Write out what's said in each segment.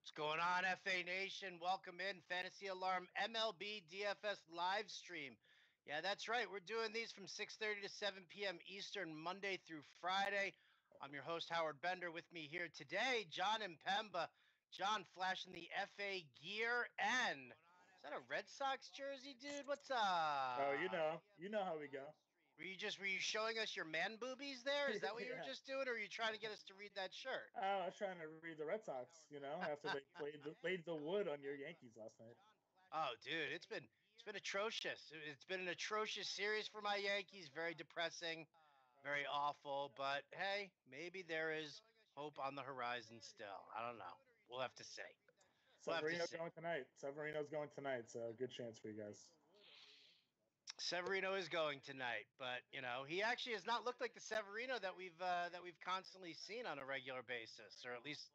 What's going on, FA Nation? Welcome in Fantasy Alarm MLB DFS live stream. Yeah, that's right. We're doing these from 6:30 to 7 p.m. Eastern, Monday through Friday. I'm your host, Howard Bender. With me here today, John and Pemba. John flashing the FA gear. And is that a Red Sox jersey, dude? What's up? Oh, you know how we go. Were you showing us your man boobies there? Is that what you were just doing, or are you trying to get us to read that shirt? I was trying to read the Red Sox, after they laid the wood on your Yankees last night. Oh, dude, it's been atrocious. It's been an atrocious series for my Yankees. Very depressing, very awful. But hey, maybe there is hope on the horizon still. I don't know. We'll have to see. Severino's going tonight, so good chance for you guys. Severino is going tonight, but he actually has not looked like the Severino that we've constantly seen on a regular basis, or at least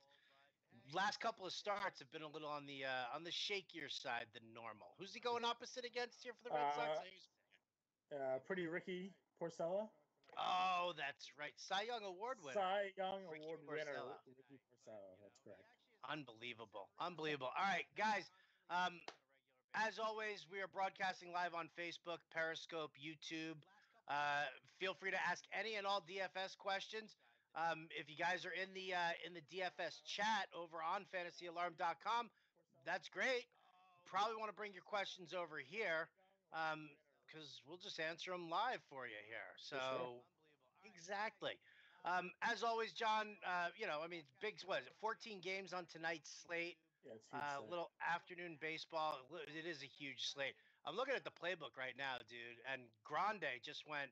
last couple of starts have been a little on the shakier side than normal. Who's he going opposite against here for the Red Sox? Pretty Ricky Porcello. Oh, that's right. Cy Young Award winner. Winner, Ricky Porcello. That's correct. Unbelievable. All right, guys. As always, we are broadcasting live on Facebook, Periscope, YouTube. Feel free to ask any and all DFS questions. If you guys are in the DFS chat over on fantasyalarm.com, that's great. Probably want to bring your questions over here because we'll just answer them live for you here. So, exactly. As always, John, it's big. What is it? 14 games on tonight's slate. Yeah, it's huge. Little afternoon baseball. It is a huge slate. I'm looking at the playbook right now, dude, and Grande just went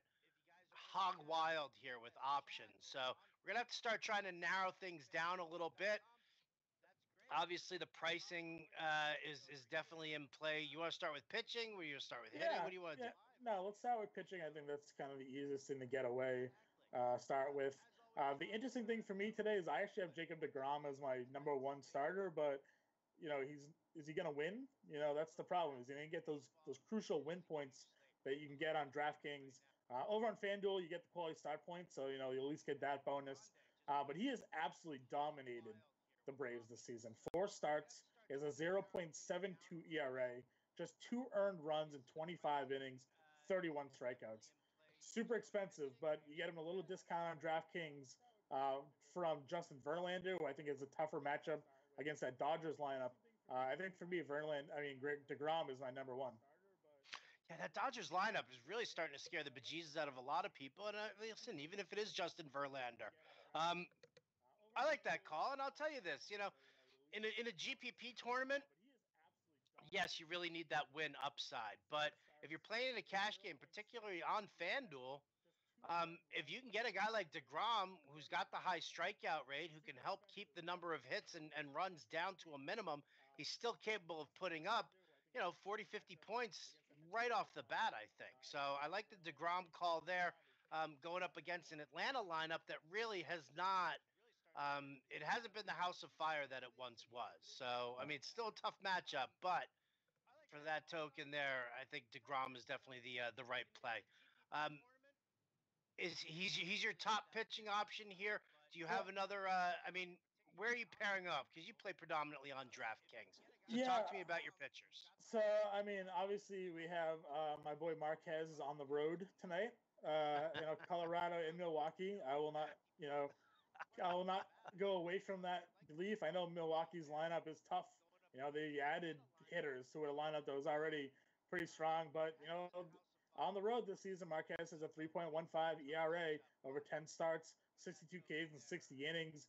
hog wild here with options. So we're gonna have to start trying to narrow things down a little bit. Obviously, the pricing is definitely in play. You want to start with pitching? Or you want to start with hitting? What do you want to do? No, let's start with pitching. I think that's kind of the easiest thing to get away. Start with. The interesting thing for me today is I actually have Jacob deGrom as my number one starter, but is he going to win? That's the problem. Is he going to get those crucial win points that you can get on DraftKings? Over on FanDuel, you get the quality start points, so you'll at least get that bonus. But he has absolutely dominated the Braves this season. 4 starts, is a 0.72 ERA, just 2 earned runs in 25 innings, 31 strikeouts. Super expensive, but you get him a little discount on DraftKings from Justin Verlander, who I think is a tougher matchup against that Dodgers lineup. I think for me, deGrom is my number one. Yeah, that Dodgers lineup is really starting to scare the bejesus out of a lot of people. And listen, even if it is Justin Verlander, I like that call. And I'll tell you this, in a GPP tournament, yes, you really need that win upside. But if you're playing in a cash game, particularly on FanDuel, if you can get a guy like deGrom, who's got the high strikeout rate, who can help keep the number of hits and runs down to a minimum, he's still capable of putting up, 40, 50 points right off the bat, I think. So I like the deGrom call there, going up against an Atlanta lineup that really has not it hasn't been the house of fire that it once was. So, it's still a tough matchup, but for that token there, I think deGrom is definitely the right play. He's your top pitching option here? Do you have another? Where are you pairing up? Because you play predominantly on DraftKings. So talk to me about your pitchers. So obviously we have my boy Marquez is on the road tonight. Colorado and Milwaukee. I will not go away from that belief. I know Milwaukee's lineup is tough. They added hitters to a lineup that was already pretty strong, but on the road this season, Marquez has a 3.15 ERA over 10 starts, 62 Ks and 60 innings.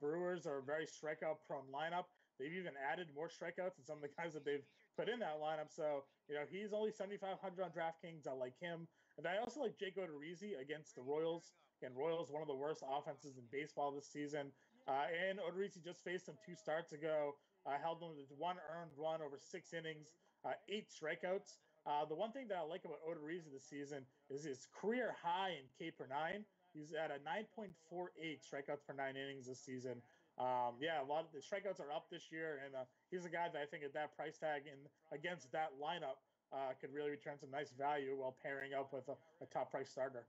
Brewers are a very strikeout-prone lineup. They've even added more strikeouts than some of the guys that they've put in that lineup. So, he's only 7,500 on DraftKings. I like him. And I also like Jake Odorizzi against the Royals. And Royals, one of the worst offenses in baseball this season. And Odorizzi just faced him 2 starts ago. Held him to 1 earned run over 6 innings, 8 strikeouts. The one thing that I like about Odorizzi this season is his career high in K per 9. He's at a 9.48 strikeouts per 9 innings this season. A lot of the strikeouts are up this year, and he's a guy that I think at that price tag and against that lineup could really return some nice value while pairing up with a top price starter.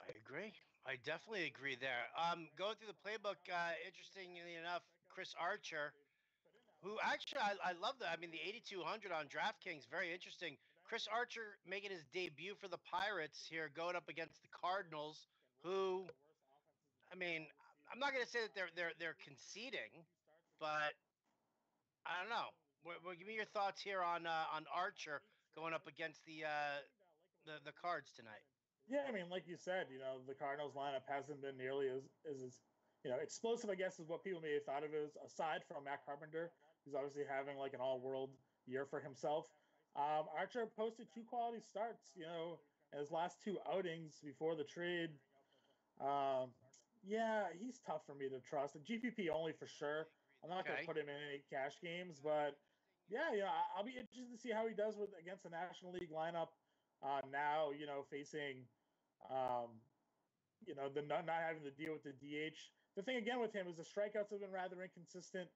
I agree. I definitely agree there. Going through the playbook, interestingly enough, Chris Archer, who actually I love that. I mean, the 8,200 on DraftKings, very interesting. Chris Archer making his debut for the Pirates here, going up against the Cardinals, who, I mean, I'm not going to say that they're conceding, but I don't know. Give me your thoughts here on Archer going up against the Cards tonight. Yeah, I mean, like you said, the Cardinals lineup hasn't been nearly as explosive, I guess, is what people may have thought of it as, aside from Matt Carpenter, who's obviously having like an all-world year for himself. Archer posted 2 quality starts, in his last 2 outings before the trade. Yeah, he's tough for me to trust. The GPP only for sure. I'm not going to put him in any cash games, but yeah, I'll be interested to see how he does against the National League lineup now. Facing, the not having to deal with the DH. The thing again with him is the strikeouts have been rather inconsistent.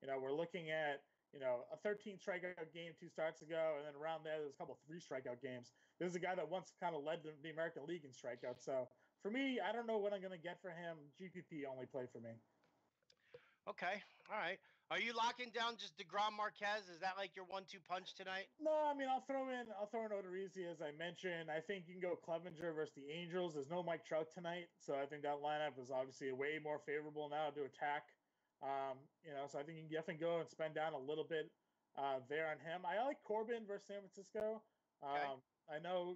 We're looking at a 13 strikeout game 2 starts ago, and then around there's a couple 3 strikeout games. This is a guy that once kind of led the American League in strikeouts. So for me, I don't know what I'm going to get for him. GPP only play for me. Okay, all right. Are you locking down just DeGrom Marquez? Is that like your 1-2 punch tonight? No, I mean I'll throw in Odorizzi as I mentioned. I think you can go Clevenger versus the Angels. There's no Mike Trout tonight, so I think that lineup is obviously way more favorable now to attack. So I think you can definitely go and spend down a little bit there on him. I like Corbin versus San Francisco. Okay. I know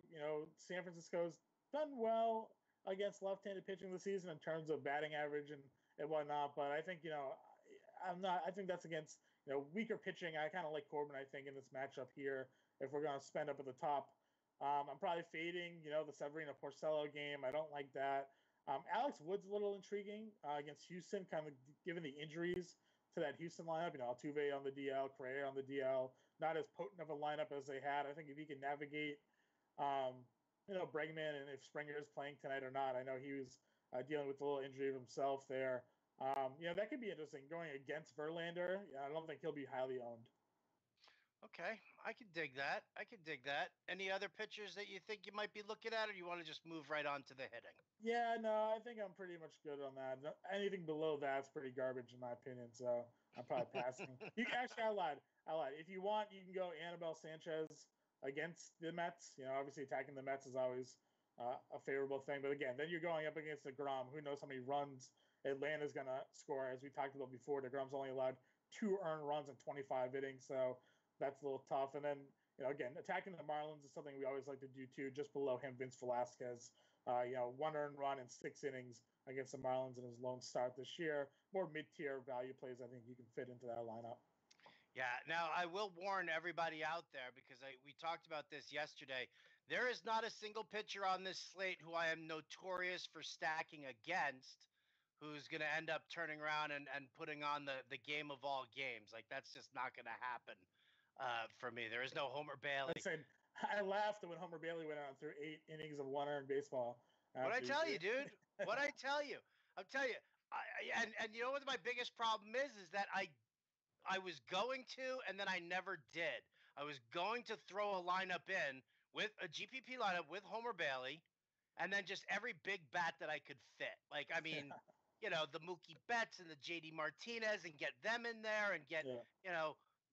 San Francisco's done well against left-handed pitching this season in terms of batting average and whatnot, but I think I think that's against weaker pitching. I kind of like Corbin, I think, in this matchup here if we're going to spend up at the top. I'm probably fading the Severino Porcello game. I don't like that. Alex Wood's a little intriguing against Houston, kind of given the injuries to that Houston lineup. Altuve on the DL, Correa on the DL, not as potent of a lineup as they had. I think if he can navigate Bregman, and if Springer is playing tonight or not. I know he was dealing with a little injury of himself there. That could be interesting going against Verlander. I don't think he'll be highly owned. Okay, I could dig that. Any other pitchers that you think you might be looking at, or do you want to just move right on to the hitting? Yeah, no, I think I'm pretty much good on that. Anything below that's pretty garbage in my opinion, so I'm probably passing. I lied. If you want, you can go Anibal Sanchez against the Mets. Obviously attacking the Mets is always a favorable thing. But again, then you're going up against DeGrom. Who knows how many runs Atlanta's going to score? As we talked about before, DeGrom's only allowed 2 earned runs in 25 innings, so that's a little tough. And then, again, attacking the Marlins is something we always like to do too. Just below him, Vince Velasquez, 1 earned run in 6 innings against the Marlins in his lone start this year. More mid-tier value plays I think you can fit into that lineup. Yeah. Now, I will warn everybody out there because we talked about this yesterday. There is not a single pitcher on this slate who I am notorious for stacking against who's going to end up turning around and putting on the game of all games. Like, that's just not going to happen for me. There is no Homer Bailey. I laughed when Homer Bailey went out through 8 innings of 1 earned baseball. What'd I tell you, dude? What'd I tell you? I'm telling you. And you know what my biggest problem is that I was going to, and then I never did. I was going to throw a lineup in with a GPP lineup with Homer Bailey, and then just every big bat that I could fit. Like, I mean, the Mookie Betts and the JD Martinez, and get them in there, and get,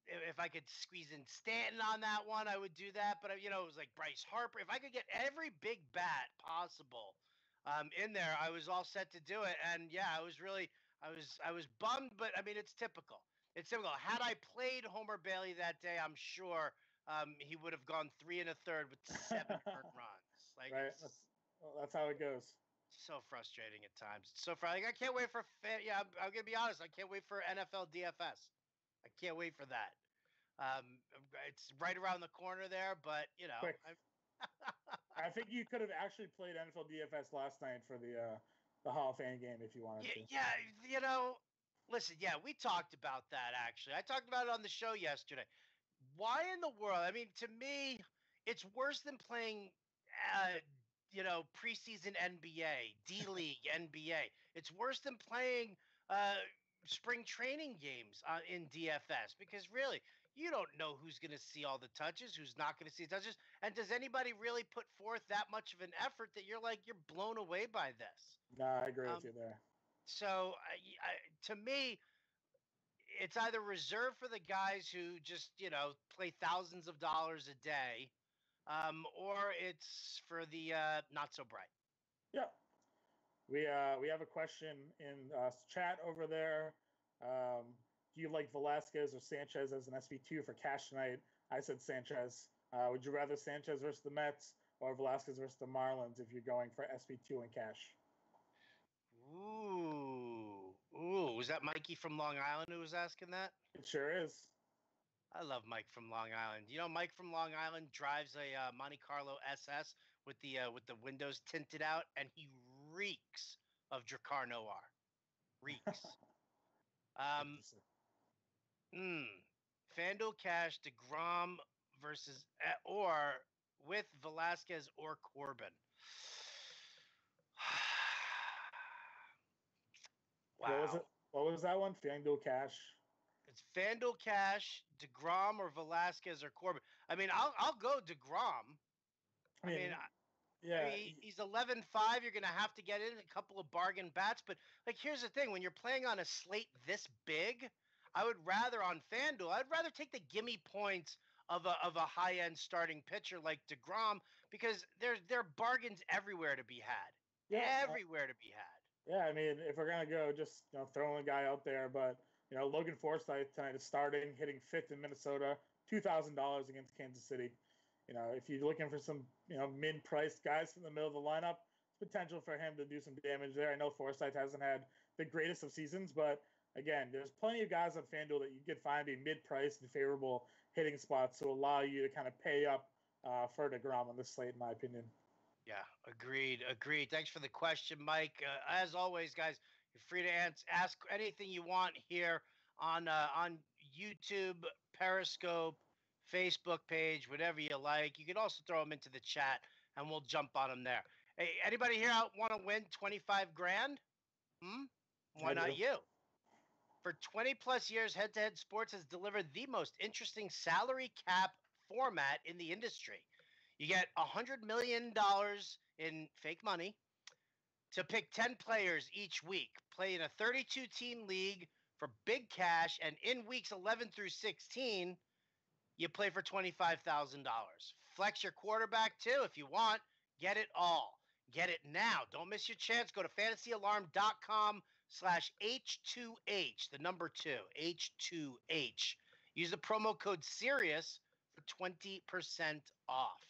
if I could squeeze in Stanton on that one, I would do that. But, it was like Bryce Harper. If I could get every big bat possible in there, I was all set to do it. And yeah, I was bummed, but I mean, it's typical. It's typical. Had I played Homer Bailey that day, I'm sure he would have gone 3 1/3 with 7 earned runs. Like, right. That's how it goes. So frustrating at times. It's so frustrating. I can't wait for. I'm gonna be honest. I can't wait for NFL DFS. I can't wait for that. It's right around the corner there, but I think you could have actually played NFL DFS last night for the Hall of Fame game if you wanted to. Yeah, listen, we talked about that, actually. I talked about it on the show yesterday. Why in the world? I mean, to me, it's worse than playing, preseason NBA, D-League NBA. It's worse than playing spring training games in DFS because, really, you don't know who's going to see all the touches, who's not going to see the touches. And does anybody really put forth that much of an effort that you're blown away by this? No, I agree with you there. So, to me, it's either reserved for the guys who just, play thousands of dollars a day, or it's for the not so bright. Yeah. We have a question in chat over there. Do you like Velasquez or Sanchez as an SP2 for cash tonight? I said Sanchez. Would you rather Sanchez versus the Mets or Velasquez versus the Marlins if you're going for SP2 and cash? Ooh. Was that Mikey from Long Island who was asking that? It sure is. I love Mike from Long Island. Mike from Long Island drives a Monte Carlo SS with the windows tinted out, and he reeks of Dracar Noir. Reeks. FanDuel Cash, DeGrom versus or with Velasquez or Corbin. Wow. What was that one? FanDuel Cash. It's FanDuel Cash, DeGrom or Velasquez or Corbin. I mean, I'll go DeGrom. He's 11-5. You're going to have to get in a couple of bargain bats. But, here's the thing. When you're playing on a slate this big, I would rather on FanDuel, I'd rather take the gimme points of a high-end starting pitcher like DeGrom because there are bargains everywhere to be had. Yeah, everywhere to be had. Yeah, I mean, if we're going to go just throwing a guy out there, but – Logan Forsythe tonight is starting, hitting fifth in Minnesota, $2,000 against Kansas City. If you're looking for some, mid-priced guys in the middle of the lineup, potential for him to do some damage there. I know Forsythe hasn't had the greatest of seasons, but again, there's plenty of guys on FanDuel that you could find be mid-priced and favorable hitting spots to allow you to kind of pay up for DeGrom on this slate, in my opinion. Yeah, agreed. Thanks for the question, Mike. As always, guys, you're free to ask anything you want here on YouTube, Periscope, Facebook page, whatever you like. You can also throw them into the chat, and we'll jump on them there. Hey, anybody here want to win $25,000? Why not you? For 20-plus years, Head to Head Sports has delivered the most interesting salary cap format in the industry. You get $100 million in fake money to pick 10 players each week, play in a 32-team league for big cash, and in weeks 11 through 16, you play for $25,000. Flex your quarterback, too, if you want. Get it all. Get it now. Don't miss your chance. Go to fantasyalarm.com/H2H, the number 2, H2H. Use the promo code SIRIUS for 20% off.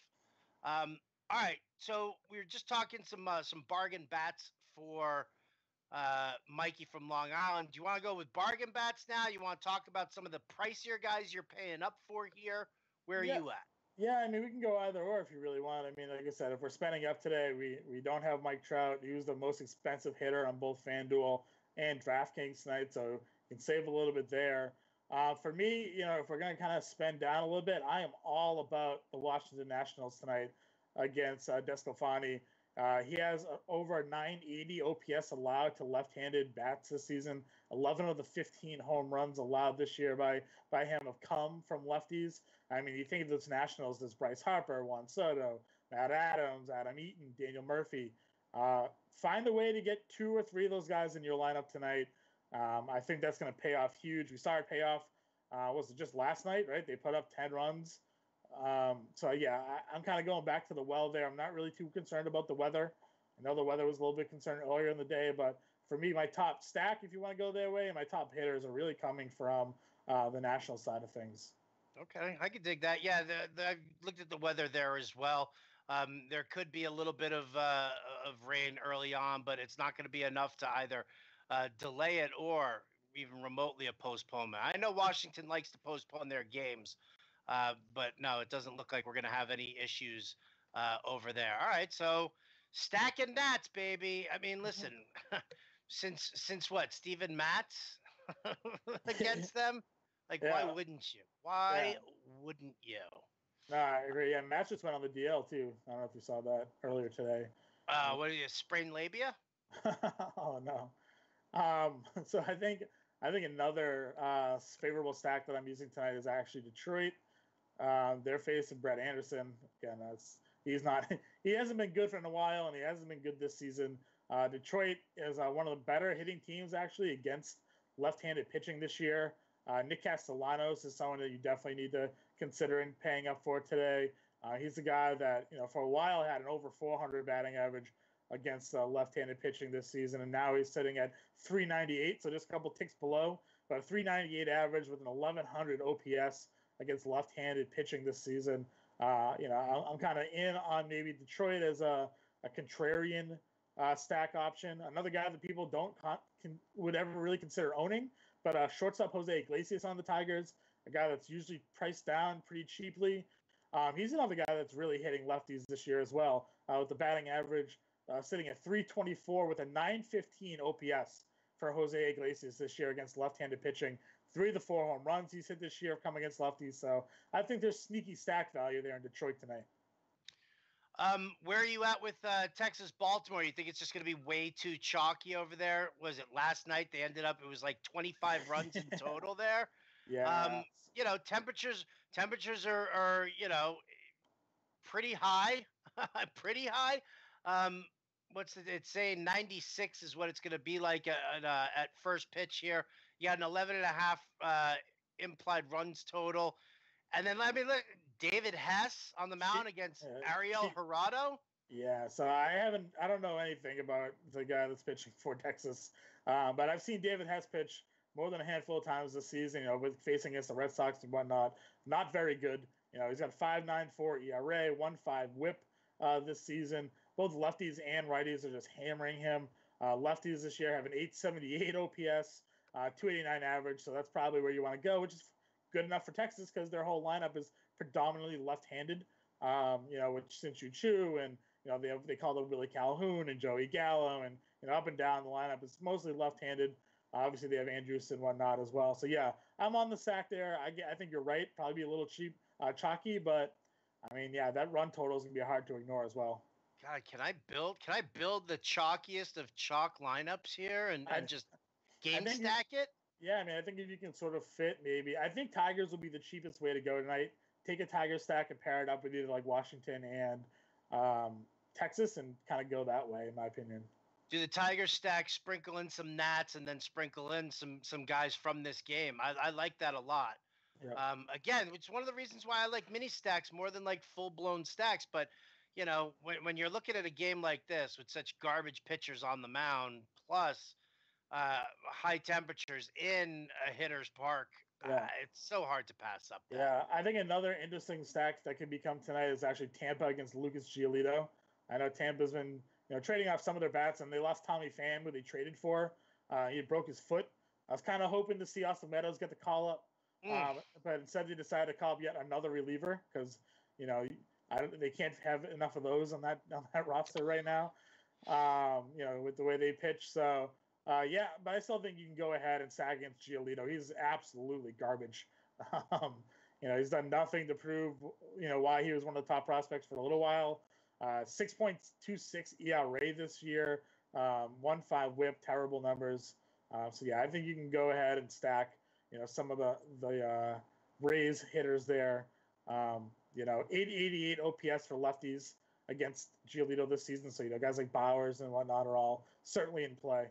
All right, so we were just talking some bargain bats for Mikey from Long Island. Do you want to go with bargain bats now? You want to talk about some of the pricier guys you're paying up for here? Where are you at? Yeah, I mean, we can go either or if you really want. I mean, like I said, if we're spending up today, we don't have Mike Trout. He was the most expensive hitter on both FanDuel and DraftKings tonight, so you can save a little bit there. For me, if we're going to kind of spend down a little bit, I am all about the Washington Nationals tonight against DeSclafani. He has over a 980 OPS allowed to left-handed bats this season. 11 of the 15 home runs allowed this year by him have come from lefties. I mean, you think of those Nationals, there's Bryce Harper, Juan Soto, Matt Adams, Adam Eaton, Daniel Murphy. Find a way to get 2 or 3 of those guys in your lineup tonight. I think that's going to pay off huge. We saw it pay off, was it just last night, right? They put up 10 runs. I'm kind of going back to the well there. I'm not really too concerned about the weather. I know the weather was a little bit concerned earlier in the day, but for me, my top stack, if you want to go their way, and my top hitters are really coming from the national side of things. Okay, I could dig that. Yeah, I looked at the weather there as well. There could be a little bit of rain early on, but it's not going to be enough to either delay it or even remotely a postponement. I know Washington likes to postpone their games, but no, it doesn't look like we're going to have any issues over there. All right, so stacking Nats, baby. I mean, listen, since what, Steven Matz against them? Why wouldn't you? Why wouldn't you? No, I agree. Yeah, Matz just went on the DL too. I don't know if you saw that earlier today. What are you, sprained labia? Oh no. So I think another favorable stack that I'm using tonight is actually Detroit. They're facing Brett Anderson. Again, he hasn't been good for a while, and he hasn't been good this season. Detroit is one of the better hitting teams actually against left-handed pitching this year. Nick Castellanos is someone that you definitely need to consider in paying up for today. He's a guy that, for a while had an over 400 batting average against left-handed pitching this season, and now he's sitting at 398, so just a couple ticks below, but a 398 average with an 1100 OPS against left-handed pitching this season. I'm kind of in on maybe Detroit as a contrarian stack option. Another guy that people would ever really consider owning, but shortstop Jose Iglesias on the Tigers, a guy that's usually priced down pretty cheaply. He's another guy that's really hitting lefties this year as well, with the batting average sitting at 324 with a 915 OPS for Jose Iglesias this year against left-handed pitching. 3 of the 4 home runs he's hit this year have come against lefties. So I think there's sneaky stack value there in Detroit tonight. Where are you at with Texas Baltimore? You think it's just going to be way too chalky over there? Was it last night? They ended up, it was like 25 runs in total there. Yeah. Temperatures are pretty high, pretty high. It's saying 96 is what it's going to be like at first pitch here. You got an 11.5 implied runs total. And then look, David Hess on the mound against Ariel Jurado. Yeah, so I don't know anything about the guy that's pitching for Texas, but I've seen David Hess pitch more than a handful of times this season, with facing against the Red Sox and whatnot. Not very good. He's got 5.94 ERA, 1.5 WHIP this season. Both lefties and righties are just hammering him. Lefties this year have an 878 OPS, 289 average, so that's probably where you want to go, which is good enough for Texas because their whole lineup is predominantly left-handed, with Shin-Soo Choo, and they call them Willie Calhoun and Joey Gallo, and up and down the lineup is mostly left-handed. Obviously, they have Andrews and whatnot as well. So yeah, I'm on the sack there. I think you're right. Probably be a little chalky, but that run total is gonna be hard to ignore as well. God, can I build the chalkiest of chalk lineups here and just game stack it? Yeah, I think if you can sort of fit, maybe. I think Tigers will be the cheapest way to go tonight. Take a Tiger stack and pair it up with either like Washington and Texas and kind of go that way, in my opinion. Do the Tiger stack, sprinkle in some Nats, and then sprinkle in some guys from this game. I like that a lot. Yeah. Again, it's one of the reasons why I like mini stacks more than like full-blown stacks. But, when you're looking at a game like this with such garbage pitchers on the mound, plus high temperatures in a hitter's park, it's so hard to pass up that. Yeah, I think another interesting stack that could become tonight is actually Tampa against Lucas Giolito. I know Tampa's been trading off some of their bats, and they lost Tommy Pham, who they traded for. He broke his foot. I was kind of hoping to see Austin Meadows get the call up, but instead they decided to call up yet another reliever because they can't have enough of those on that roster right now. With the way they pitch. So but I still think you can go ahead and stack against Giolito. He's absolutely garbage. He's done nothing to prove why he was one of the top prospects for a little while. 6.26 ERA this year, 1.5 WHIP, terrible numbers. I think you can go ahead and stack, some of the Rays hitters there. 888 OPS for lefties against Giolito this season. So, guys like Bowers and whatnot are all certainly in play.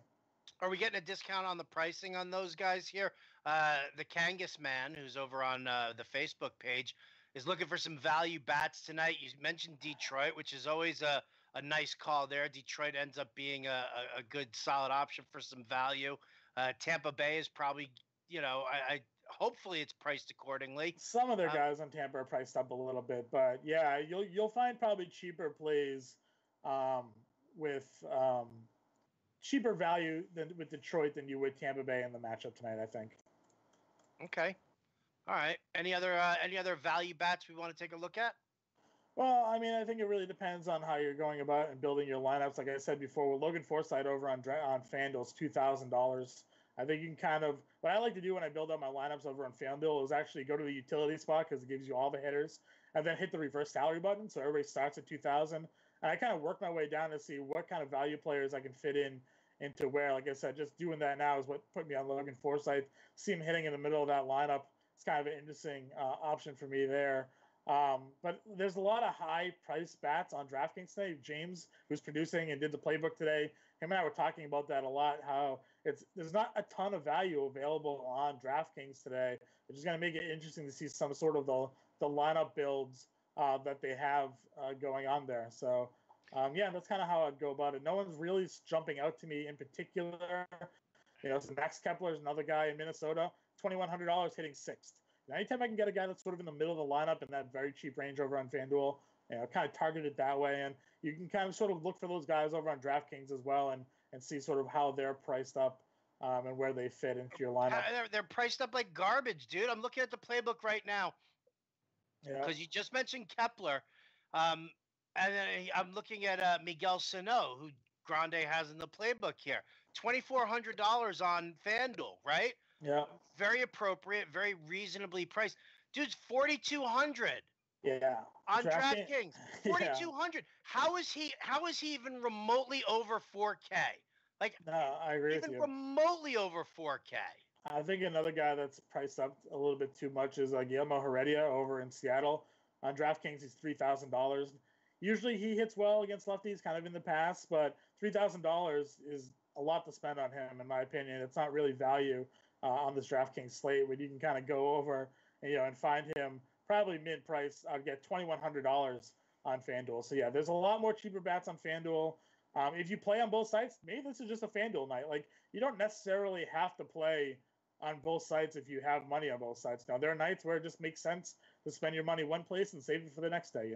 Are we getting a discount on the pricing on those guys here? The Kangas man, who's over on the Facebook page, is looking for some value bats tonight. You mentioned Detroit, which is always a nice call there. Detroit ends up being a good, solid option for some value. Tampa Bay is probably, hopefully it's priced accordingly. Some of their guys on Tampa are priced up a little bit, but yeah, you'll find probably cheaper plays with cheaper value than with Detroit than you would Tampa Bay in the matchup tonight, I think. Okay. All right. Any other value bats we want to take a look at? Well, I think it really depends on how you're going about and building your lineups. Like I said before, with Logan Forsythe over on FanDuel, it's $2,000. I think you can kind of – what I like to do when I build up my lineups over on FanDuel is actually go to the utility spot because it gives you all the hitters and then hit the reverse salary button so everybody starts at $2,000. And I kind of work my way down to see what kind of value players I can fit into where. Like I said, just doing that now is what put me on Logan Forsythe. See him hitting in the middle of that lineup. It's kind of an interesting option for me there. But there's a lot of high-priced bats on DraftKings today. James, who's producing and did the playbook today, him and I were talking about that a lot, how there's not a ton of value available on DraftKings today, which is going to make it interesting to see some sort of the lineup builds that they have going on there. So, yeah, that's kind of how I'd go about it. No one's really jumping out to me in particular. So Max Kepler is another guy in Minnesota, $2,100 hitting sixth. Anytime I can get a guy that's sort of in the middle of the lineup in that very cheap range over on FanDuel, kind of target it that way. And you can kind of sort of look for those guys over on DraftKings as well and see sort of how they're priced up and where they fit into your lineup. They're priced up like garbage, dude. I'm looking at the playbook right now. Because you just mentioned Kepler. And then I'm looking at Miguel Sano, who Grande has in the playbook here. $2,400 on FanDuel, right? Yeah. Very appropriate, very reasonably priced. Dude's $4,200. Yeah. On DraftKings. $4,200. Yeah. How is he even remotely over 4K? Like, no, I agree with you. Even remotely over 4K. I think another guy that's priced up a little bit too much is Guillermo Heredia over in Seattle. On DraftKings, he's $3,000. Usually he hits well against lefties kind of in the past, but $3,000 is a lot to spend on him, in my opinion. It's not really value on this DraftKings slate where you can kind of go over and find him probably mid-price. I'd get $2,100 on FanDuel. So, yeah, there's a lot more cheaper bats on FanDuel. If you play on both sites, maybe this is just a FanDuel night. Like, you don't necessarily have to play on both sites if you have money on both sites. Now, there are nights where it just makes sense to spend your money one place and save it for the next day,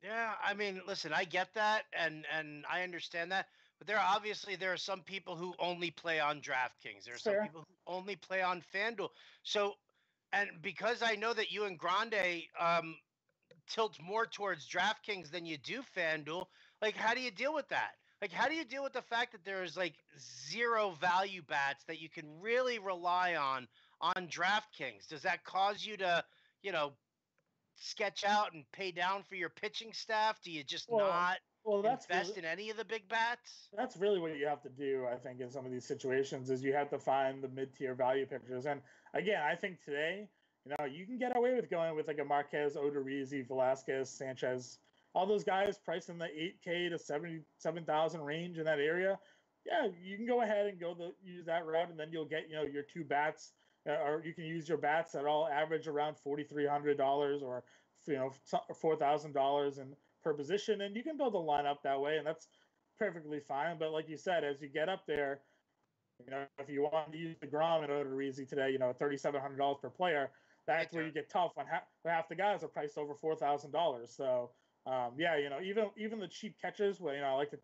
Yeah, I mean, listen, I get that, and I understand that. But there are some people who only play on DraftKings. There are some people who only play on FanDuel. So, and because I know that you and Grande tilt more towards DraftKings than you do FanDuel, like, how do you deal with that? Like, how do you deal with the fact that there's like zero value bats that you can really rely on DraftKings? Does that cause you to, sketch out and pay down for your pitching staff? Do you just not invest in any of the big bats? That's really what you have to do, I think, in some of these situations is you have to find the mid-tier value pitchers. And again, I think today, you can get away with going with like a Marquez, Odorizzi, Velasquez, Sanchez, all those guys priced in the 8K to 77,000 range in that area. Yeah, you can go ahead and use that route, and then you'll get your two bats, or you can use your bats that all average around $4,300 or $4,000 and per position, and you can build a lineup that way, and that's perfectly fine. But like you said, as you get up there, if you want to use the DeGrom and Odorizzi today, $3,700 per player, that's where you get tough when half the guys are priced over $4,000. So even the cheap catchers, I like to,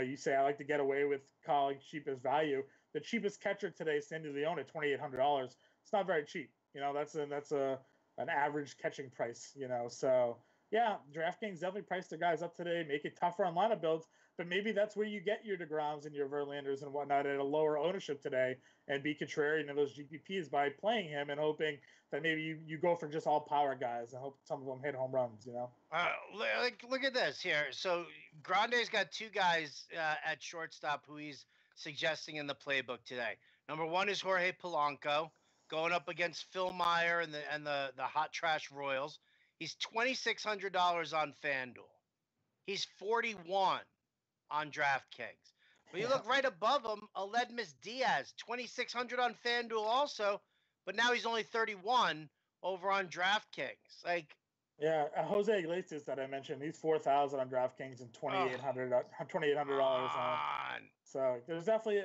you say I like to get away with calling cheap as value. The cheapest catcher today, Sandy Leone, at $2,800. It's not very cheap. That's an average catching price. So yeah, DraftKings definitely priced their guys up today, make it tougher on lineup builds. But maybe that's where you get your DeGroms and your Verlanders and whatnot at a lower ownership today, and be contrarian to those GPPs by playing him and hoping that maybe you go for just all power guys and hope some of them hit home runs. Look at this here. So Grande's got two guys at shortstop who he's suggesting in the playbook today. Number one is Jorge Polanco going up against Phil Meyer and the hot trash Royals. He's $2,600 on FanDuel. He's 41 on DraftKings. When you look right above him, Aledmus Diaz, $2,600 on FanDuel also, but now he's only 31 over on DraftKings. Jose Iglesias that I mentioned, he's 4,000 on DraftKings and $2,800 on. So there's definitely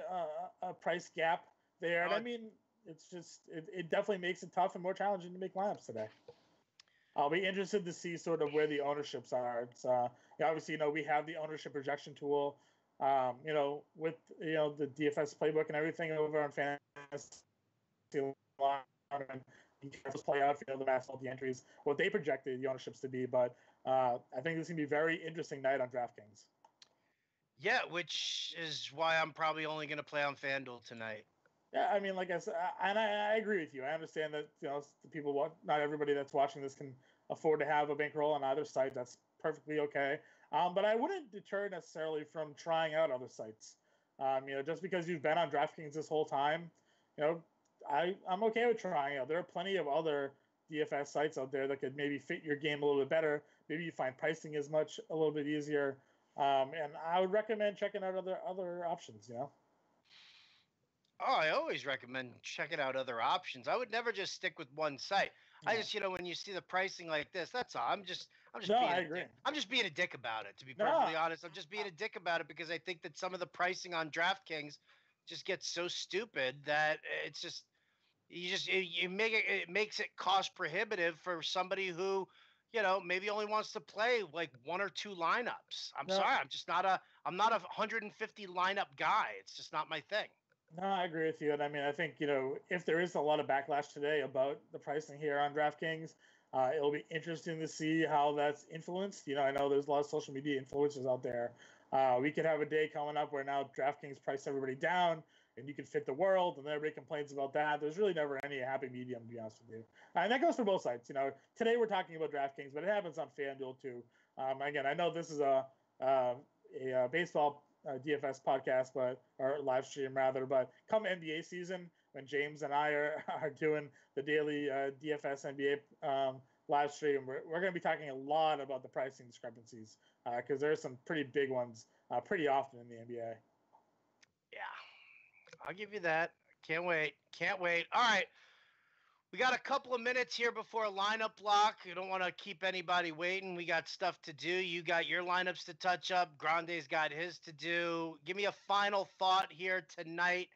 a price gap there. And I mean, it's just it definitely makes it tough and more challenging to make lineups today. I'll be interested to see sort of where the ownerships are. It's obviously, we have the ownership projection tool, with the DFS playbook and everything over on Fantasy and you can just play out the mass multi entries, what they projected the ownerships to be. But I think this is gonna be a very interesting night on DraftKings. Yeah, which is why I'm probably only going to play on FanDuel tonight. Yeah, I mean, like I said, and I agree with you. I understand that the people, not everybody that's watching this can afford to have a bankroll on either site. That's perfectly okay. But I wouldn't deter necessarily from trying out other sites. Just because you've been on DraftKings this whole time, I'm okay with trying out. There are plenty of other DFS sites out there that could maybe fit your game a little bit better. Maybe you find pricing is a little bit easier. And I would recommend checking out other options, you know? Oh, I always recommend checking out other options. I would never just stick with one site. Yeah. I just, when you see the pricing like this, that's all. I'm just No, being I a agree. dick. I'm just being a dick about it, to be No. perfectly honest. I'm just being a dick about it because I think that some of the pricing on DraftKings just gets so stupid that it's just you make it makes it cost prohibitive for somebody who, maybe only wants to play like one or two lineups. I'm sorry, I'm not a 150 lineup guy. It's just not my thing. No, I agree with you. And I mean, I think, if there is a lot of backlash today about the pricing here on DraftKings, it'll be interesting to see how that's influenced. I know there's a lot of social media influencers out there. We could have a day coming up where now DraftKings price everybody down and you can fit the world and everybody complains about that. There's really never any happy medium, to be honest with you. And that goes for both sides. Today we're talking about DraftKings, but it happens on FanDuel too. Again, I know this is a baseball DFS podcast, or live stream rather. But come NBA season, when James and I are doing the daily DFS NBA live stream, we're going to be talking a lot about the pricing discrepancies because there's some pretty big ones pretty often in the NBA. Yeah, I'll give you that. Can't wait. All right. We got a couple of minutes here before a lineup block. You don't want to keep anybody waiting. We got stuff to do. You got your lineups to touch up. Grande's got his to do. Give me a final thought here tonight.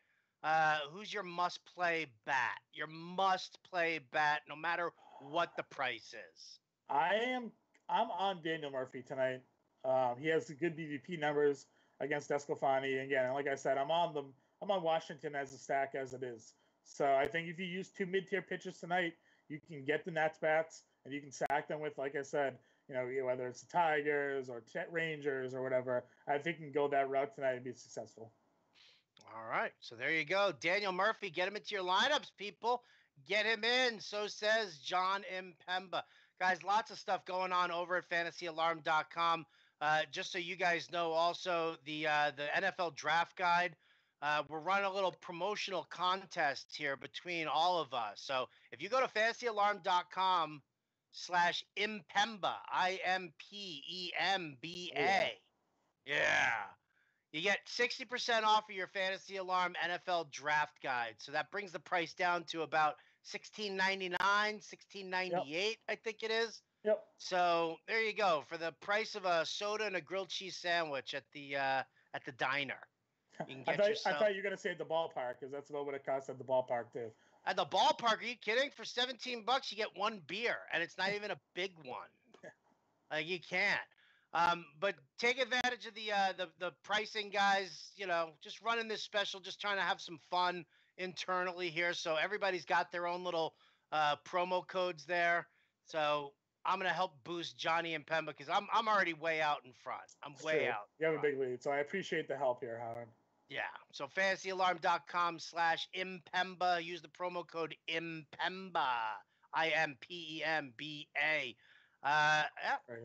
Who's your must-play bat? Your must-play bat, no matter what the price is. I'm on Daniel Murphy tonight. He has good BVP numbers against Esclafani. Again, like I said, I'm on Washington as a stack as it is. So I think if you use two mid-tier pitchers tonight, you can get the Nats bats and you can stack them with, like I said, whether it's the Tigers or Rangers or whatever. I think you can go that route tonight and be successful. All right. So there you go. Daniel Murphy, get him into your lineups, people. Get him in. So says John Impemba. Guys, lots of stuff going on over at fantasyalarm.com. Just so you guys know, also the NFL draft guide. We're running a little promotional contest here between all of us. So if you go to fantasyalarm.com/Impemba, IMPEMBA, yeah, you get 60% off of your Fantasy Alarm NFL draft guide. So that brings the price down to about $16.99, $16.98, I think it is. Yep. So there you go, for the price of a soda and a grilled cheese sandwich at the diner. You can get I thought you were going to say at the ballpark, because that's about what it costs at the ballpark, too. At the ballpark? Are you kidding? For $17, you get one beer, and it's not even a big one. Like, you can't. But take advantage of the pricing, guys. Just running this special, just trying to have some fun internally here. So everybody's got their own little promo codes there. So I'm going to help boost Johnny and Pemba because I'm already way out in front. I'm way out. You have a big lead, so I appreciate the help here, Howard. Yeah. So fantasyalarm.com/Impemba. Use the promo code Impemba. IMPEMBA. I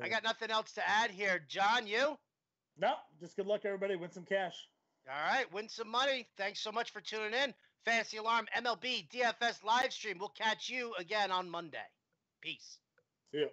got nothing else to add here. John, you? No, just good luck, everybody. Win some cash. All right. Win some money. Thanks so much for tuning in. Fantasy Alarm MLB DFS live stream. We'll catch you again on Monday. Peace. See you.